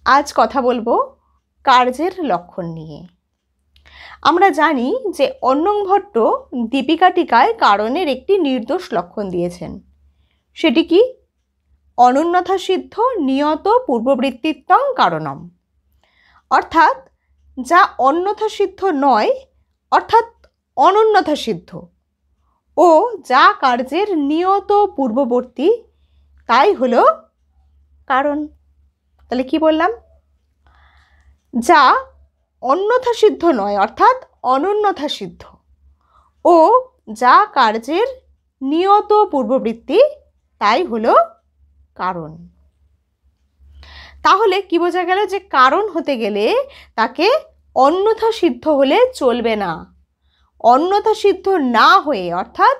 আজ কথা বলবো কার্যের লক্ষণ নিয়ে। আমরা জানি যে অন্নং ভট্ট দীপিকা টিকায় কারণের একটি নির্দোষ লক্ষণ দিয়েছেন। সেটি কি? অনন্যথা সিদ্ধ নিয়ত পূর্ববৃত্তিত্বং কারণম, অর্থাৎ যা অন্যথা সিদ্ধ নয়, অর্থাৎ অনন্যথা সিদ্ধ, ও যা কার্যের নিয়ত পূর্ববর্তী, তাই হলো কারণ। তাহলে কি বললাম? যা অন্যথা সিদ্ধ নয় অর্থাৎ অনন্যথা সিদ্ধ, ও যা কার্যের নিয়ত পূর্ববৃত্তি, তাই হলো কারণ। তাহলে কি বোঝা গেল? যে কারণ হতে গেলে তাকে অন্যথা সিদ্ধ হলে চলবে না। অন্যথা সিদ্ধ না হয়ে অর্থাৎ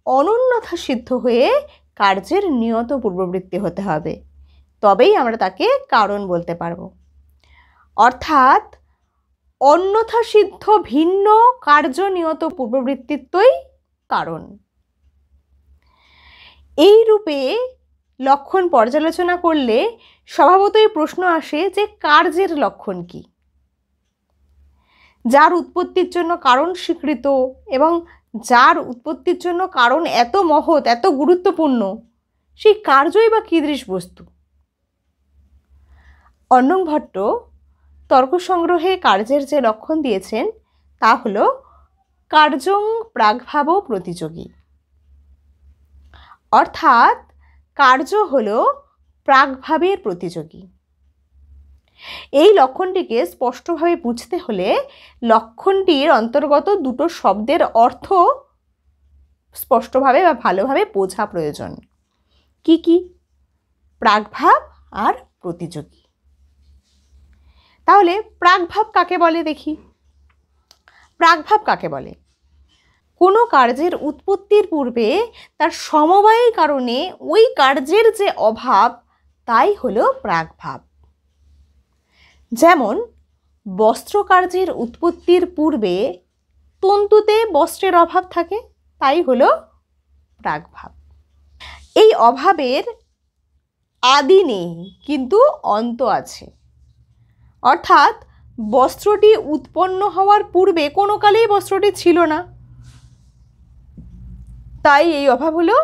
অনন্যথা সিদ্ধ হয়ে কার্যের নিয়ত পূর্ববৃত্তি হতে হবে, তবেই আমরা তাকে কারণ বলতে পারবো। অর্থাৎ অন্যথা সিদ্ধ ভিন্ন কার্য নিয়ত পূর্ববৃত্তিত্বই কারণ। এই রূপে লক্ষণ পর্যালোচনা করলে স্বভাবতই প্রশ্ন আসে যে কার্যের লক্ষণ কি? যার উৎপত্তির জন্য কারণ স্বীকৃত এবং যার উৎপত্তির জন্য কারণ এত মহৎ, এত গুরুত্বপূর্ণ, সেই কার্যই বা কীদৃশ বস্তু? অন্নং ভট্ট তর্ক সংগ্রহে কার্যের যে লক্ষণ দিয়েছেন তা হল কার্যং প্রাগভাব প্রতিযোগী, অর্থাৎ কার্য হল প্রাগভাবের প্রতিযোগী। এই লক্ষণটিকে স্পষ্টভাবে বুঝতে হলে লক্ষণটির অন্তর্গত দুটো শব্দের অর্থ স্পষ্টভাবে বা ভালোভাবে বোঝা প্রয়োজন। কি কি? প্রাগভাব আর প্রতিযোগী। তাহলে প্রাগভাব কাকে বলে দেখি। প্রাগভাব কাকে বলে? কোনো কার্যের উৎপত্তির পূর্বে তার সমবায়ী কারণে ওই কার্যের যে অভাব, তাই হলো প্রাগভাব। যেমন বস্ত্র কার্যের উৎপত্তির পূর্বে তন্তুতে বস্ত্রের অভাব থাকে, তাই হলো প্রাগভাব। এই অভাবের আদি নেই কিন্তু অন্ত আছে, অর্থাৎ বস্ত্রটি উৎপন্ন হওয়ার পূর্বে কোনো কালেই বস্ত্রটি ছিল না, তাই এই অভাব হলো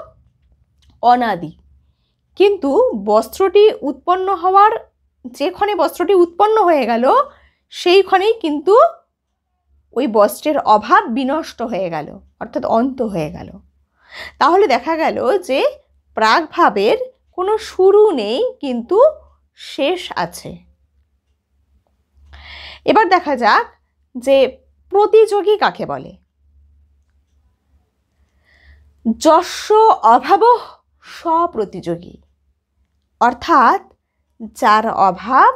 অনাদি। কিন্তু বস্ত্রটি উৎপন্ন হওয়ার যেখানে বস্ত্রটি উৎপন্ন হয়ে গেল সেইখানেই কিন্তু ওই বস্ত্রের অভাব বিনষ্ট হয়ে গেল, অর্থাৎ অন্ত হয়ে গেল। তাহলে দেখা গেল যে প্রাগভাবের কোনো শুরু নেই কিন্তু শেষ আছে। এবার দেখা যাক যে প্রতিযোগী কাকে বলে। যস্য অভাবঃ স্বপ্রতিযোগী, অর্থাৎ যার অভাব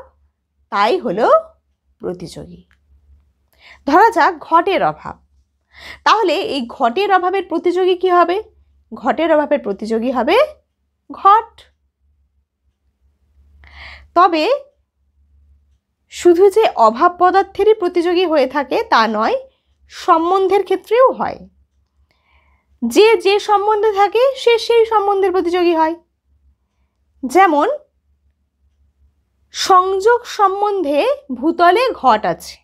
তাই হলো প্রতিযোগী। ধরা যাক ঘটের অভাব, তাহলে এই ঘটের অভাবের প্রতিযোগী কি হবে? ঘটের অভাবের প্রতিযোগী হবে ঘট। তবে শুধু যে অভাব পদার্থেরই প্রতিযোগী হয়ে থাকে তা নয়, সম্বন্ধের ক্ষেত্রেও হয়। যে যে সম্বন্ধে থাকে সে সেই সম্বন্ধের প্রতিযোগী হয়। যেমন সংযোগ সম্বন্ধে ভূতলে ঘট আছে,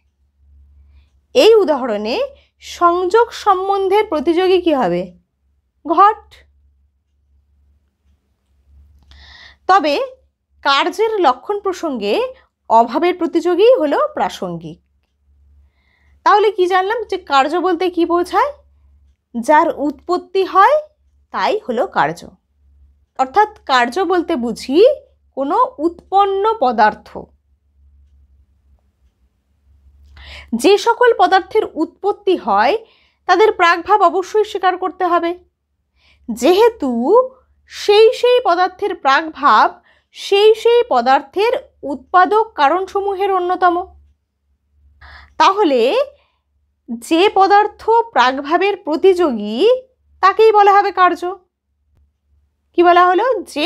এই উদাহরণে সংযোগ সম্বন্ধের প্রতিযোগী কি হবে? ঘট। তবে কার্যের লক্ষণ প্রসঙ্গে অভাবের প্রতিযোগী হলো প্রাসঙ্গিক। তাহলে কি জানলাম? যে কার্য বলতে কি বোঝায়? যার উৎপত্তি হয় তাই হলো কার্য। অর্থাৎ কার্য বলতে বুঝি কোনো উৎপন্ন পদার্থ। যে সকল পদার্থের উৎপত্তি হয় তাদের প্রাগভাব অবশ্যই স্বীকার করতে হবে, যেহেতু সেই সেই পদার্থের প্রাগভাব সেই সেই পদার্থের উৎপাদক কারণসমূহের অন্যতম। তাহলে যে পদার্থ প্রাগভাবের প্রতিযোগী তাকেই বলা হবে কার্য। কি বলা হলো? যে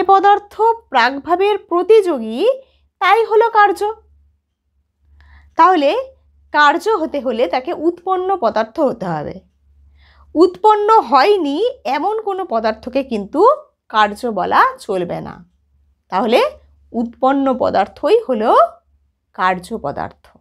পদার্থ প্রাগভাবের প্রতিযোগী তাই হলো কার্য। তাহলে কার্য হতে হলে তাকে উৎপন্ন পদার্থ হতে হবে। উৎপন্ন হয়নি এমন কোনো পদার্থকে কিন্তু কার্য বলা চলবে না। তাহলে উৎপন্ন পদার্থই হলো কার্য পদার্থ।